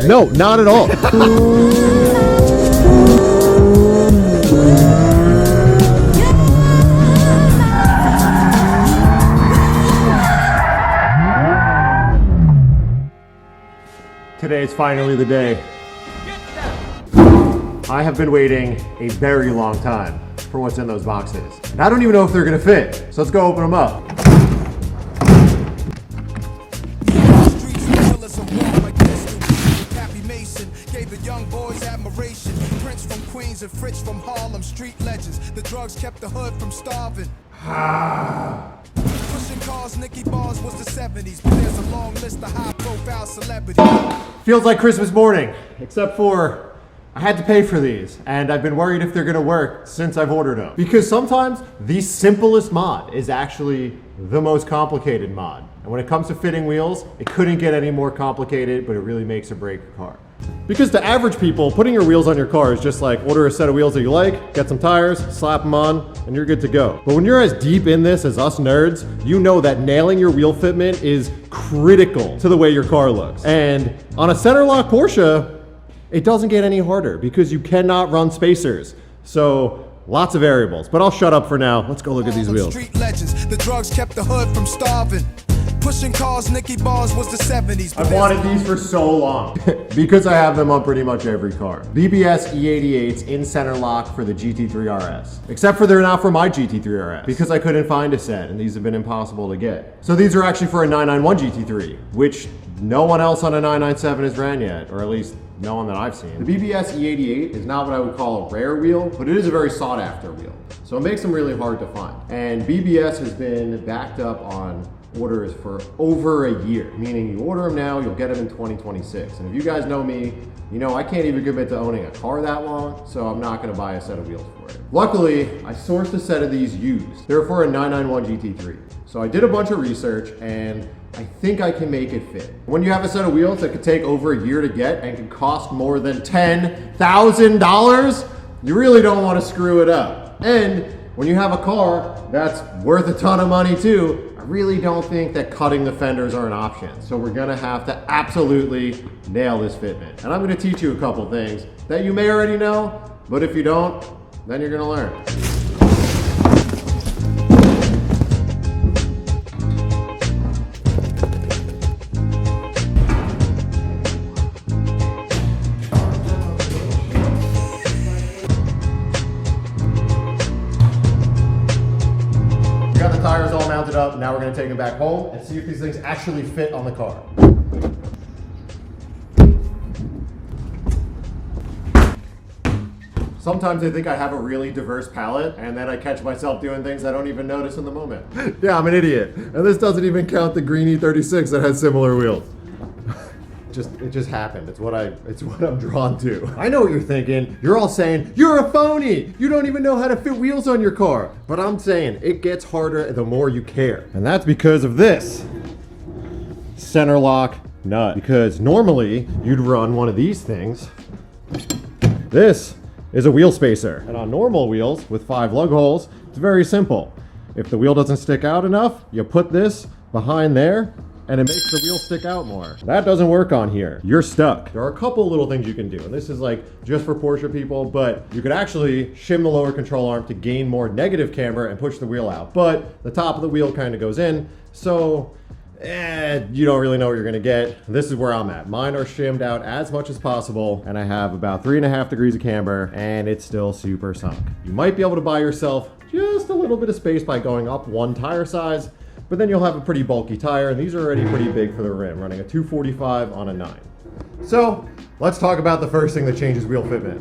No, not at all. Today is finally the day. I have been waiting a very long time for what's in those boxes. And I don't even know if they're gonna fit. So let's go open them up. And Fritz from Harlem, street legends. The drugs kept the hood from starving. Pushing cars, Nicky Bars was the 70s, but there's a long list of high-profile celebrities. Feels like Christmas morning, except for I had to pay for these, and I've been worried if they're gonna work since I've ordered them. Because sometimes the simplest mod is actually the most complicated mod. And when it comes to fitting wheels, it couldn't get any more complicated, but it really makes or break a car. Because to average people, putting your wheels on your car is just like order a set of wheels that you like, get some tires, slap them on, and you're good to go. But when you're as deep in this as us nerds, you know that nailing your wheel fitment is critical to the way your car looks. And on a center lock Porsche, it doesn't get any harder because you cannot run spacers. So lots of variables, but I'll shut up for now. Let's go look at these wheels. Street legends, the drugs kept the hood from starving. Pushing cars, Nicky Bars was the 70s. I've wanted these for so long because I have them on pretty much every car. BBS E88s in center lock for the GT3RS. Except for they're not for my GT3RS because I couldn't find a set and these have been impossible to get. So these are actually for a 991 GT3, which no one else on a 997 has ran yet, or at least no one that I've seen. The BBS E88 is not what I would call a rare wheel, but it is a very sought after wheel. So it makes them really hard to find. And BBS has been backed up on orders for over a year, meaning you order them now, you'll get them in 2026. And if you guys know me, you know I can't even commit to owning a car that long, so I'm not gonna buy a set of wheels for it. Luckily, I sourced a set of these used. They're for a 991 GT3. So I did a bunch of research and I think I can make it fit. When you have a set of wheels that could take over a year to get and can cost more than $10,000, you really don't want to screw it up. And when you have a car that's worth a ton of money too, I really don't think that cutting the fenders are an option. So we're gonna have to absolutely nail this fitment. And I'm gonna teach you a couple things that you may already know, but if you don't, then you're gonna learn. Tires all mounted up. Now we're going to take them back home and see if these things actually fit on the car. Sometimes I think I have a really diverse palette and then I catch myself doing things I don't even notice in the moment. Yeah, I'm an idiot. And this doesn't even count the green E36 that has similar wheels. It just happened. It's what I'm drawn to. I know what you're thinking. You're all saying, you're a phony. You don't even know how to fit wheels on your car. But I'm saying it gets harder the more you care. And that's because of this center lock nut. Because normally you'd run one of these things. This is a wheel spacer. And on normal wheels with 5 lug holes, it's very simple. If the wheel doesn't stick out enough, you put this behind there and it makes the wheel stick out more. That doesn't work on here. You're stuck. There are a couple little things you can do, and this is like just for Porsche people, but you could actually shim the lower control arm to gain more negative camber and push the wheel out. But the top of the wheel kind of goes in, so you don't really know what you're gonna get. This is where I'm at. Mine are shimmed out as much as possible, and I have about 3.5 degrees of camber, and it's still super sunk. You might be able to buy yourself just a little bit of space by going up 1 tire size, but then you'll have a pretty bulky tire, and these are already pretty big for the rim, running a 245 on a 9. So let's talk about the first thing that changes wheel fitment.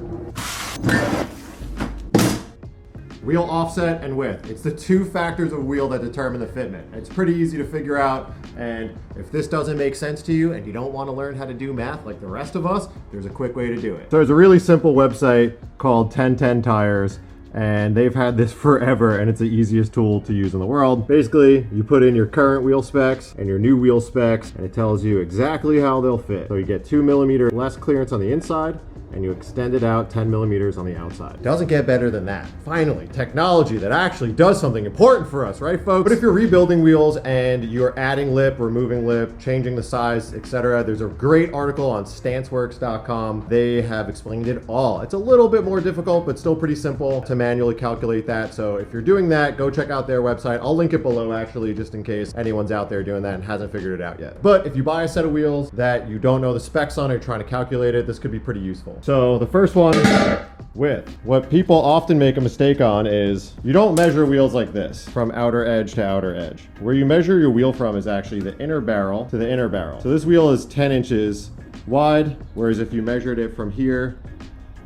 Wheel offset and width. It's the 2 factors of wheel that determine the fitment. It's pretty easy to figure out, and if this doesn't make sense to you and you don't want to learn how to do math like the rest of us, there's a quick way to do it. So there's a really simple website called 1010 Tires, and they've had this forever, and it's the easiest tool to use in the world. Basically, you put in your current wheel specs and your new wheel specs, and it tells you exactly how they'll fit. So you get 2 millimeter less clearance on the inside and you extend it out 10 millimeters on the outside. Doesn't get better than that. Finally, technology that actually does something important for us, right folks? But if you're rebuilding wheels and you're adding lip, removing lip, changing the size, etc., there's a great article on Stanceworks.com. They have explained it all. It's a little bit more difficult, but still pretty simple to manually calculate that. So if you're doing that, go check out their website. I'll link it below actually, just in case anyone's out there doing that and hasn't figured it out yet. But if you buy a set of wheels that you don't know the specs on or trying to calculate it, this could be pretty useful. So the first one, width. What people often make a mistake on is you don't measure wheels like this from outer edge to outer edge. Where you measure your wheel from is actually the inner barrel to the inner barrel. So this wheel is 10 inches wide, whereas if you measured it from here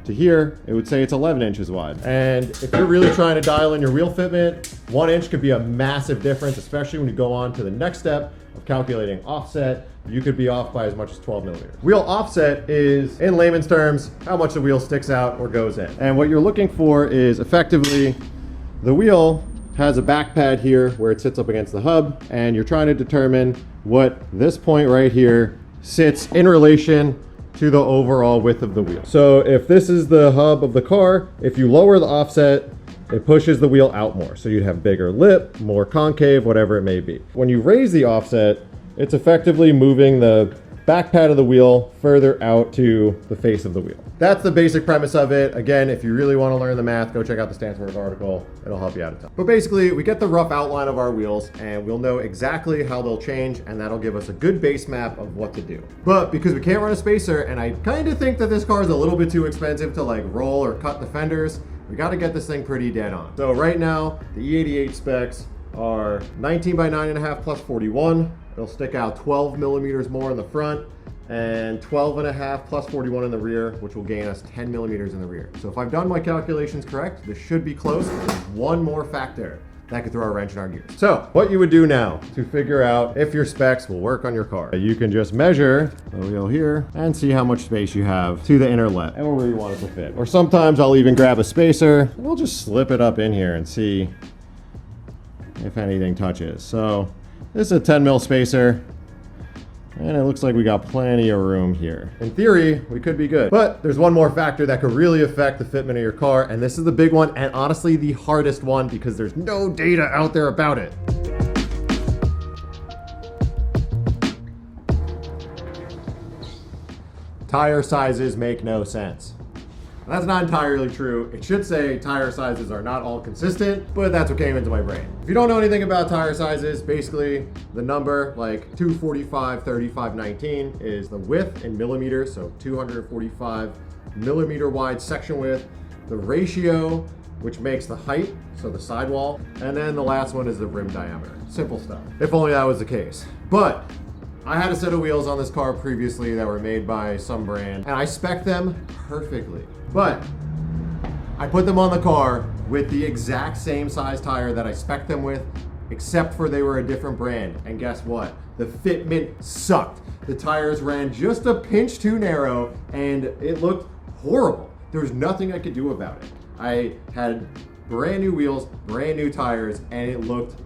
to here, it would say it's 11 inches wide. And if you're really trying to dial in your wheel fitment, 1 inch could be a massive difference, especially when you go on to the next step of calculating offset. You could be off by as much as 12 millimeters. Wheel offset is, in layman's terms, how much the wheel sticks out or goes in. And what you're looking for is effectively the wheel has a back pad here where it sits up against the hub, and you're trying to determine what this point right here sits in relation to the overall width of the wheel. So if this is the hub of the car, if you lower the offset, it pushes the wheel out more. So you'd have bigger lip, more concave, whatever it may be. When you raise the offset, it's effectively moving the back pad of the wheel further out to the face of the wheel. That's the basic premise of it. Again, if you really want to learn the math, go check out the Stanceworks article. It'll help you out a ton. But basically, we get the rough outline of our wheels and we'll know exactly how they'll change, and that'll give us a good base map of what to do. But because we can't run a spacer, and I kind of think that this car is a little bit too expensive to like roll or cut the fenders, we got to get this thing pretty dead on. So right now, the E88 specs are 19 by 9.5 plus 41. It'll stick out 12 millimeters more in the front and 12.5 plus 41 in the rear, which will gain us 10 millimeters in the rear. So if I've done my calculations correct, this should be close. There's one more factor that could throw a wrench in our gears. So what you would do now to figure out if your specs will work on your car, you can just measure the wheel here and see how much space you have to the inner lip and where you want it to fit. Or sometimes I'll even grab a spacer and we'll just slip it up in here and see if anything touches. So this is a 10 mil spacer, and it looks like we got plenty of room here. In theory, we could be good. But there's one more factor that could really affect the fitment of your car, and this is the big one, and honestly the hardest one because there's no data out there about it. Tire sizes make no sense. That's not entirely true. It should say tire sizes are not all consistent, but that's what came into my brain. If you don't know anything about tire sizes, basically the number like 245, 35, 19 is the width in millimeters, so 245 millimeter wide section width, the ratio, which makes the height, so the sidewall, and then the last one is the rim diameter. Simple stuff. If only that was the case. But I had a set of wheels on this car previously that were made by some brand, and I spec'd them perfectly. But I put them on the car with the exact same size tire that I spec'd them with, except for they were a different brand. And guess what? The fitment sucked. The tires ran just a pinch too narrow, and it looked horrible. There was nothing I could do about it. I had brand new wheels, brand new tires, and it looked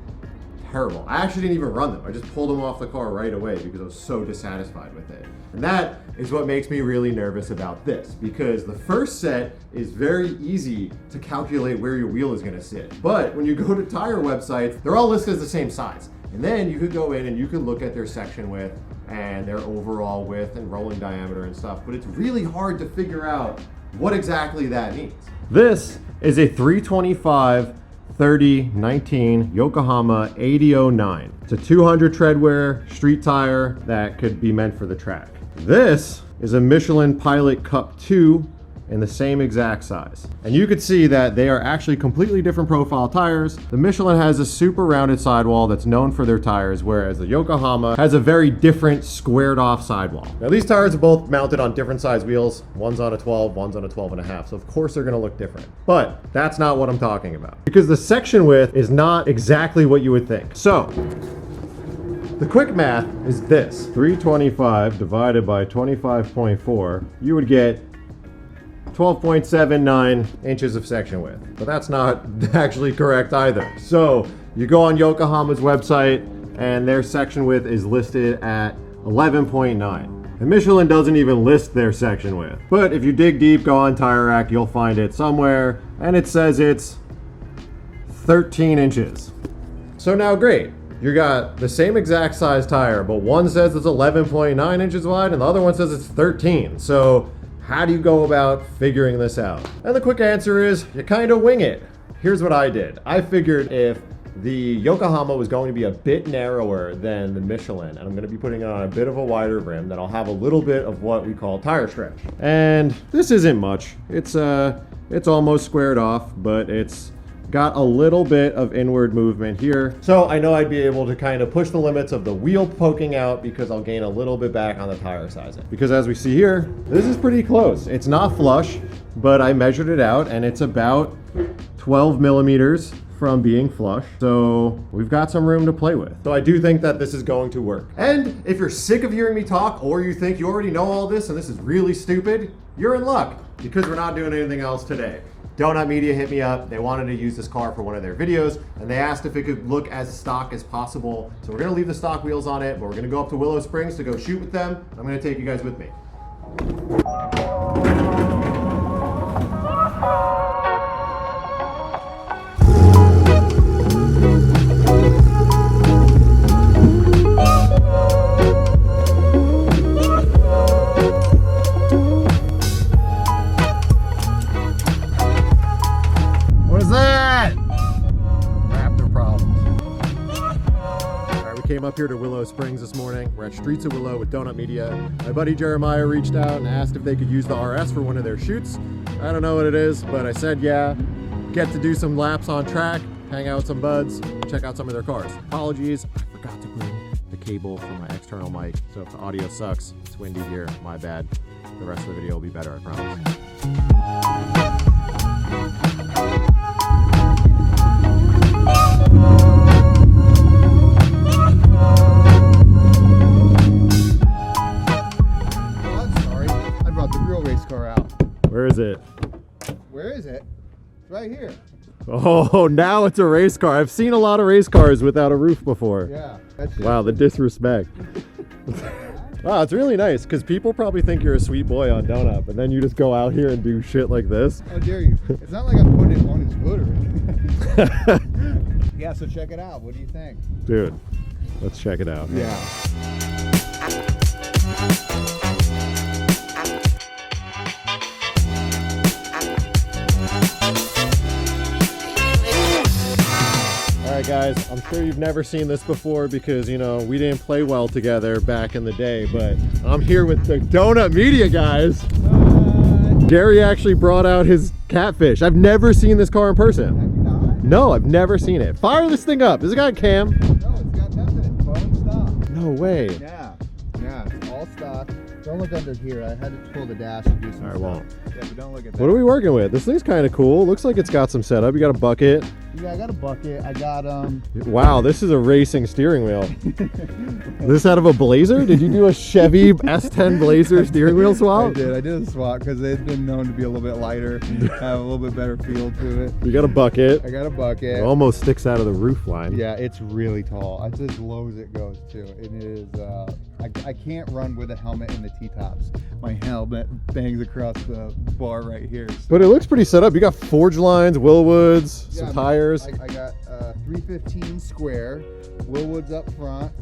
terrible. I actually didn't even run them. I just pulled them off the car right away because I was so dissatisfied with it. And that is what makes me really nervous about this, because the first set is very easy to calculate where your wheel is going to sit. But when you go to tire websites, they're all listed as the same size. And then you could go in and you could look at their section width and their overall width and rolling diameter and stuff, but it's really hard to figure out what exactly that means. This is a 325 30/19 Yokohama 8009. It's a 200 treadwear street tire that could be meant for the track. This is a Michelin Pilot Cup 2 in the same exact size. And you could see that they are actually completely different profile tires. The Michelin has a super rounded sidewall that's known for their tires, whereas the Yokohama has a very different squared off sidewall. Now these tires are both mounted on different size wheels. One's on a 12, one's on a 12.5. So of course they're gonna look different. But that's not what I'm talking about, because the section width is not exactly what you would think. So the quick math is this: 325 divided by 25.4, you would get 12.79 inches of section width. But that's not actually correct either. So you go on Yokohama's website and their section width is listed at 11.9. And Michelin doesn't even list their section width. But if you dig deep, go on Tire Rack, you'll find it somewhere, and it says it's 13 inches. So now great, you got the same exact size tire, but one says it's 11.9 inches wide and the other one says it's 13. So how do you go about figuring this out? And the quick answer is you kind of wing it. Here's what I did. I figured if the Yokohama was going to be a bit narrower than the Michelin, and I'm going to be putting it on a bit of a wider rim, then I'll have a little bit of what we call tire stretch. And this isn't much. It's almost squared off, but it's got a little bit of inward movement here. So I know I'd be able to kind of push the limits of the wheel poking out because I'll gain a little bit back on the tire sizing. Because as we see here, this is pretty close. It's not flush, but I measured it out and it's about 12 millimeters from being flush. So we've got some room to play with. So I do think that this is going to work. And if you're sick of hearing me talk, or you think you already know all this and this is really stupid, you're in luck because we're not doing anything else today. Donut Media hit me up. They wanted to use this car for one of their videos, and they asked if it could look as stock as possible. So we're gonna leave the stock wheels on it, but we're gonna go up to Willow Springs to go shoot with them. I'm gonna take you guys with me. Came up here to Willow Springs this morning. We're at Streets of Willow with Donut Media. My buddy Jeremiah reached out and asked if they could use the RS for one of their shoots. I don't know what it is, but I said yeah. Get to do some laps on track, hang out with some buds, check out some of their cars. Apologies, I forgot to bring the cable for my external mic, so if the audio sucks, it's windy here, my bad. The rest of the video will be better, I promise. Where is it? Where is it? It's right here. Oh, now it's a race car. I've seen a lot of race cars without a roof before. Yeah. Wow, the disrespect. Wow, it's really nice because people probably think you're a sweet boy on Donut, but then you just go out here and do shit like this. How dare you? It's not like I'm putting it on his hood or anything. Yeah, so check it out. What do you think? Dude, let's check it out. Yeah. Alright guys, I'm sure you've never seen this before because, you know, we didn't play well together back in the day, but I'm here with the Donut Media guys. Gary actually brought out his catfish. I've never seen this car in person. Have you not? No, I've never seen it. Fire this thing up. Has it got a cam? No, it's got nothing. It's bone stock. No way. Yeah. Yeah, it's all stock. Don't look under here. I had to pull the dash and do some stuff. I won't. Yeah, but don't look at that. What are we working with? This thing's kind of cool. Looks like it's got some setup. You got a bucket. Yeah, I got a bucket. I got Wow, this is a racing steering wheel. This out of a Blazer? Did you do a Chevy S10 Blazer steering wheel swap? I did a swap because they've been known to be a little bit lighter, have a little bit better feel to it. You got a bucket. I got a bucket. It almost sticks out of the roof line. Yeah, it's really tall. It's as low as it goes too. It is. I can't run with a helmet in the T-tops. My helmet bangs across the bar right here. So. But it looks pretty set up. You got forged lines, Willwoods, some tires. I got 315 square, Willwoods up front,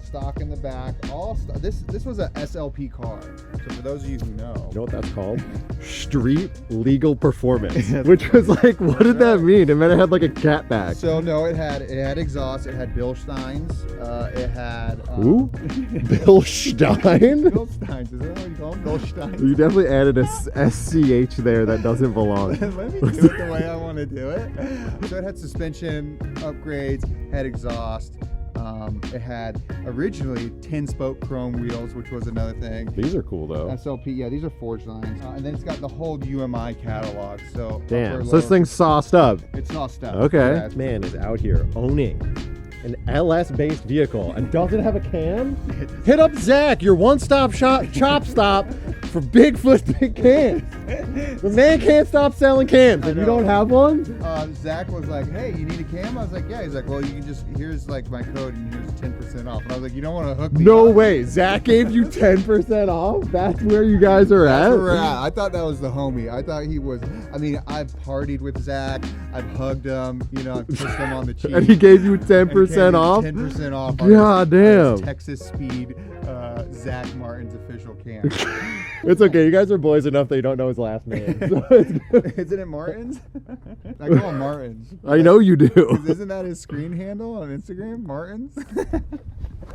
stock in the back. All this was a SLP car. So for those of you who know, you know what that's called? Street legal performance. Which was like, what did that mean? It meant it had like a cat back. So no, it had exhaust. It had Bilsteins. It had who? Bill Stein? Bill Steins, is that what you call them? Bill Steins. You definitely added a SCH there that doesn't belong. Let me do it the way I want to do it. So it had suspension upgrades, had exhaust. It had originally 10-spoke chrome wheels, which was another thing. These are cool though. SLP, yeah, these are forged lines. And then it's got the whole UMI catalog. So damn, so this thing's sauced up. It's sauced up. Okay. Yeah, man is out here owning an LS-based vehicle and doesn't have a cam? Hit up Zach, your one-stop shop chop stop for Bigfoot big cams. The man can't stop selling cams. If you don't have one, Zach was like, hey, you need a cam? I was like, yeah. He's like, well, you can just, here's like my code and here's 10% off. And I was like, you don't want to hook me no up? way. Zach gave you 10% off? That's where you guys are at? That's where we're at. I thought that was the homie. I thought he was, I mean, I've partied with Zach. I've hugged him, you know, I've kissed him on the cheek. And he gave you 10% off? 10% off. God damn. Texas Speed, Zach Martin's official cam. It's okay. You guys are boys enough that you don't know his last name. So Isn't it Martins? I call him Martins. I know you do. Isn't that his screen handle on Instagram? Martins?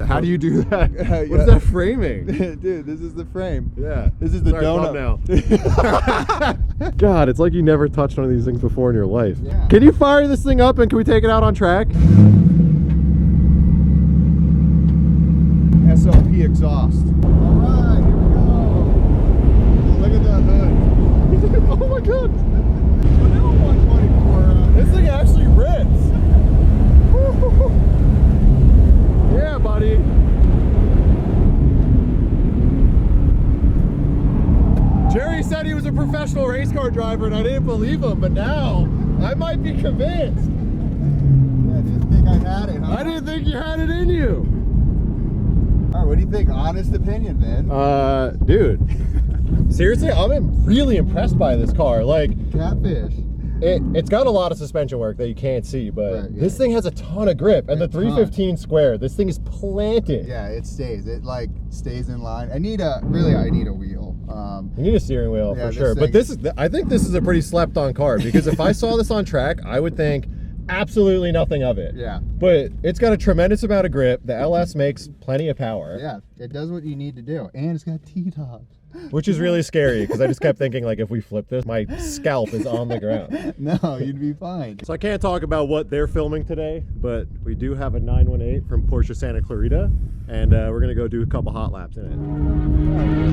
How do you do that? Yeah. What's that framing? Dude, this is the frame. Yeah. This is the Sorry, donut. now. God, it's like you never touched one of these things before in your life. Yeah. Can you fire this thing up and can we take it out on track? SLP exhaust. Alright, here we go. Look at that hood. Oh my god. Vanilla 124. This thing actually rips. Yeah, buddy. Jerry said he was a professional race car driver and I didn't believe him, but now I might be convinced. Yeah, I didn't think I had it, huh? I didn't think you had it in you. Alright, what do you think? Honest opinion, man. Dude. Seriously, I'm really impressed by this car. Like, Catfish. it's got a lot of suspension work that you can't see, but Right, yeah. this thing has a ton of grip. And A the 315 square, this thing is planted. Yeah, it stays. It like stays in line. I need a wheel. You need a steering wheel Yeah, for this sure. thing- But this is, I think this is a pretty slept on car because if I saw this on track, I would think absolutely nothing of it. Yeah. But it's got a tremendous amount of grip. The LS makes plenty of power. Yeah, it does what you need to do. And it's got T-tops. Which is really scary because I just kept thinking, like, if we flip this, my scalp is on the ground. No, you'd be fine. So I can't talk about what they're filming today, but we do have a 918 from Porsche Santa Clarita, and we're going to go do a couple hot laps in it.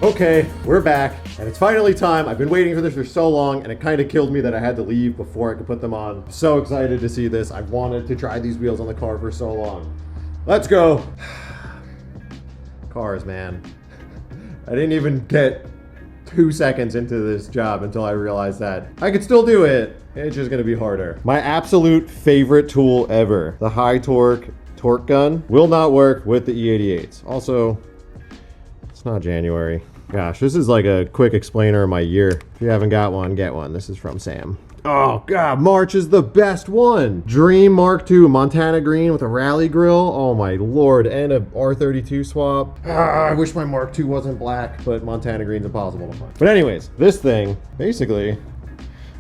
Okay, we're back, and it's finally time. I've been waiting for this for so long, and it kind of killed me that I had to leave before I could put them on. So excited to see this. I've wanted to try these wheels on the car for so long. Let's go. Cars, man. I didn't even get 2 seconds into this job until I realized that I could still do it. It's just gonna be harder. My absolute favorite tool ever, the Hytorc torque gun, will not work with the E88s. Also, it's not January. Gosh, this is like a quick explainer of my year. If you haven't got one, get one. This is from Sam. Oh God, March is the best one. Dream Mark II, Montana green with a rally grille. Oh my Lord, and a R32 swap. I wish my Mark II wasn't black, but Montana green's impossible to find. But anyways, this thing, basically,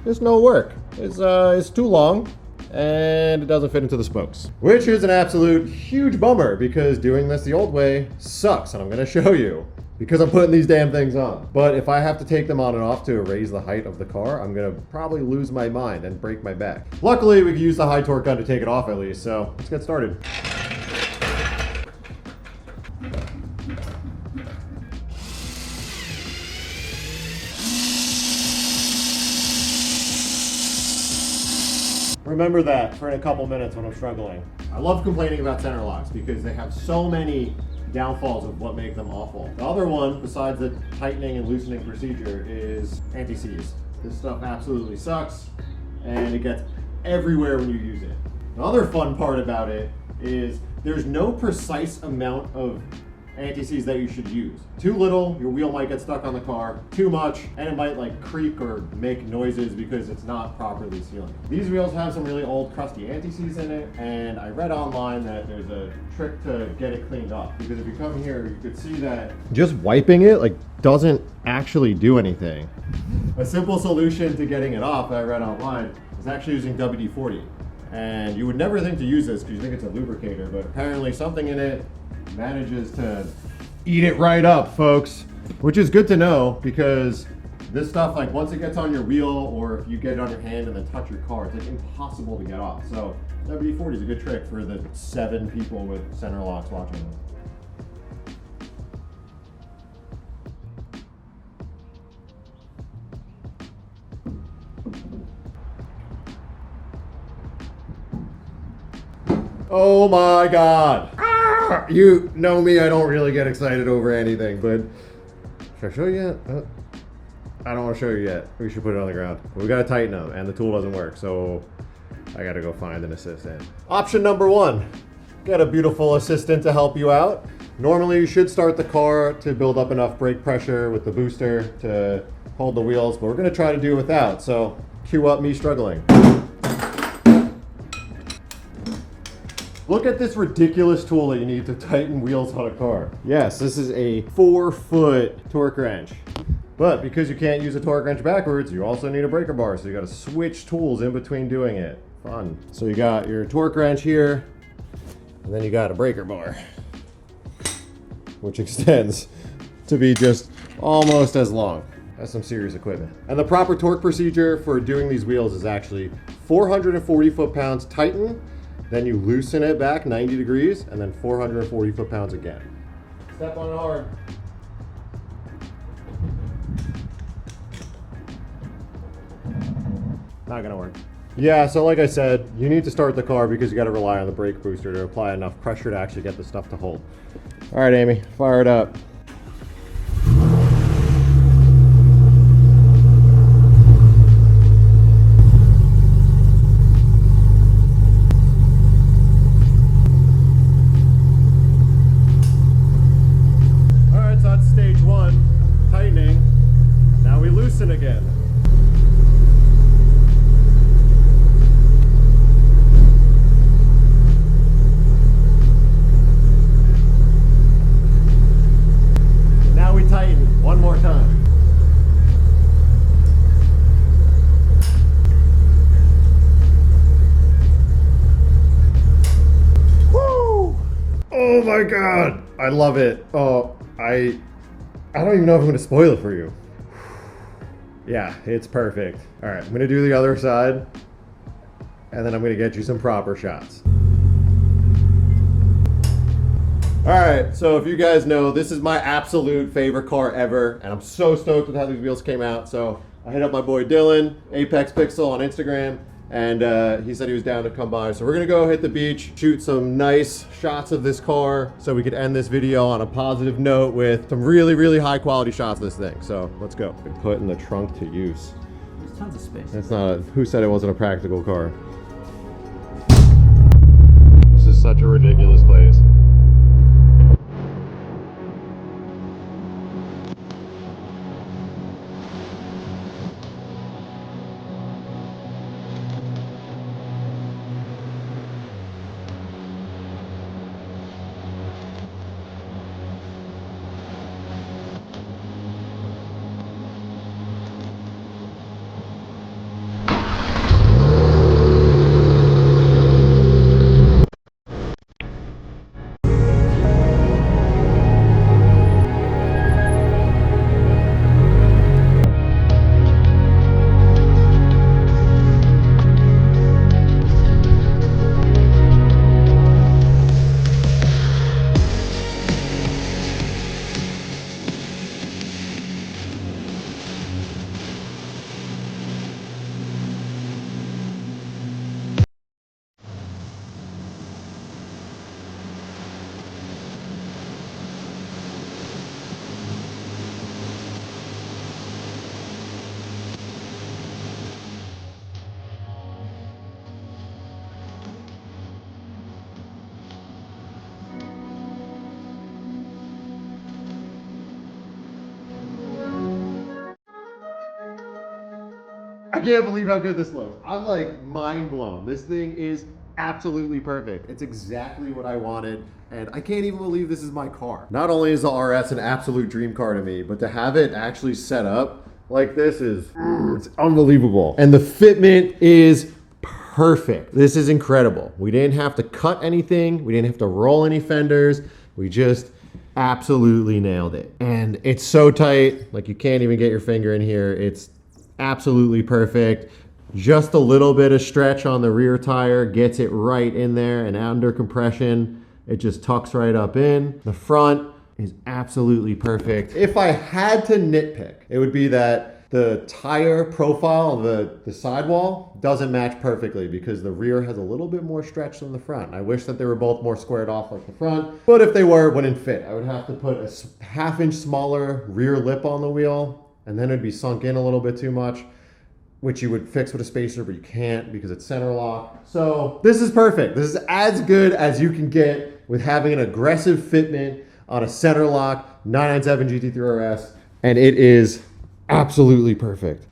there's no work. It's too long, and it doesn't fit into the spokes. Which is an absolute huge bummer, because doing this the old way sucks, and I'm gonna show you. Because I'm putting these damn things on. But if I have to take them on and off to raise the height of the car, I'm gonna probably lose my mind and break my back. Luckily, we can use the Hytorc gun to take it off at least, so let's get started. Remember that for in a couple minutes when I'm struggling. I love complaining about center locks because they have so many downfalls of what make them awful. The other one, besides the tightening and loosening procedure, is anti-seize. This stuff absolutely sucks, and it gets everywhere when you use it. The other fun part about it is there's no precise amount of anti-seize that you should use. Too little, your wheel might get stuck on the car. Too much, and it might like creak or make noises because it's not properly sealing. These wheels have some really old crusty anti-seize in it, and I read online that there's a trick to get it cleaned up, because if you come here, you could see that just wiping it like doesn't actually do anything. A simple solution to getting it off that I read online is actually using WD-40. And you would never think to use this because you think it's a lubricator, but apparently something in it manages to eat it right up, folks. Which is good to know, because this stuff, like once it gets on your wheel, or if you get it on your hand and then touch your car, it's like impossible to get off. So WD-40 is a good trick for the 7 people with center locks watching this. Oh my God. Ah! You know me, I don't really get excited over anything, but should I show you yet? I don't want to show you yet. We should put it on the ground. We gotta tighten them, and the tool doesn't work, so I gotta go find an assistant. Option number 1, get a beautiful assistant to help you out. Normally you should start the car to build up enough brake pressure with the booster to hold the wheels, but we're gonna try to do it without, so cue up me struggling. Look at this ridiculous tool that you need to tighten wheels on a car. Yes, this is a 4-foot torque wrench. But because you can't use a torque wrench backwards, you also need a breaker bar, so you gotta switch tools in between doing it. Fun. So you got your torque wrench here, and then you got a breaker bar, which extends to be just almost as long. That's some serious equipment. And the proper torque procedure for doing these wheels is actually 440 foot-pounds tighten, then you loosen it back 90 degrees, and then 440 foot-pounds again. Step on it hard. Not gonna work. Yeah, so like I said, you need to start the car because you gotta rely on the brake booster to apply enough pressure to actually get the stuff to hold. All right, Amy, fire it up. Again. Now we tighten one more time. Woo! Oh my God, I love it. Oh, I don't even know if I'm going to spoil it for you. Yeah, it's perfect. All right, I'm gonna do the other side, and then I'm gonna get you some proper shots. All right, so if you guys know, this is my absolute favorite car ever, and I'm so stoked with how these wheels came out. So I hit up my boy Dylan, Apex Pixel on Instagram, and he said he was down to come by. So we're gonna go hit the beach, shoot some nice shots of this car so we could end this video on a positive note with some really, really high quality shots of this thing. So let's go. Put in the trunk to use. There's tons of space. It's not, who said it wasn't a practical car? This is such a ridiculous place. I can't believe how good this looks. I'm like mind blown. This thing is absolutely perfect. It's exactly what I wanted, and I can't even believe this is my car. Not only is the RS an absolute dream car to me, but to have it actually set up like this is, it's unbelievable. And the fitment is perfect. This is incredible. We didn't have to cut anything. We didn't have to roll any fenders. We just absolutely nailed it. And it's so tight, like you can't even get your finger in here. It's absolutely perfect. Just a little bit of stretch on the rear tire gets it right in there, and under compression, it just tucks right up in. The front is absolutely perfect. If I had to nitpick, it would be that the tire profile of the sidewall doesn't match perfectly because the rear has a little bit more stretch than the front. I wish that they were both more squared off like the front, but if they were, it wouldn't fit. I would have to put a half-inch smaller rear lip on the wheel, and then it'd be sunk in a little bit too much, which you would fix with a spacer, but you can't because it's center lock. So this is perfect. This is as good as you can get with having an aggressive fitment on a center lock 997 GT3RS, and it is absolutely perfect.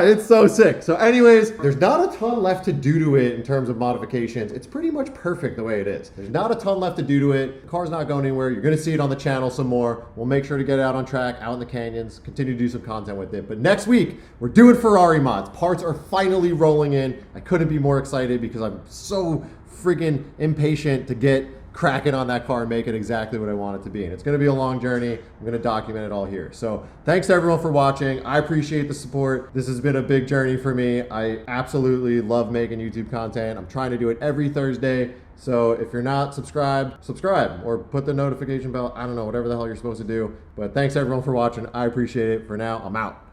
It's so sick. So anyways, there's not a ton left to do to it in terms of modifications. It's pretty much perfect the way it is. There's not a ton left to do to it. The car's not going anywhere. You're gonna see it on the channel some more. We'll make sure to get it out on track, out in the canyons, continue to do some content with it. But next week, we're doing Ferrari mods. Parts are finally rolling in. I couldn't be more excited because I'm so friggin' impatient to get cracking on that car and make it exactly what I want it to be. And it's going to be a long journey. I'm going to document it all here. So thanks to everyone for watching. I appreciate the support. This has been a big journey for me. I absolutely love making YouTube content. I'm trying to do it every Thursday. So if you're not subscribed, subscribe or put the notification bell. I don't know, whatever the hell you're supposed to do. But thanks everyone for watching. I appreciate it. For now, I'm out.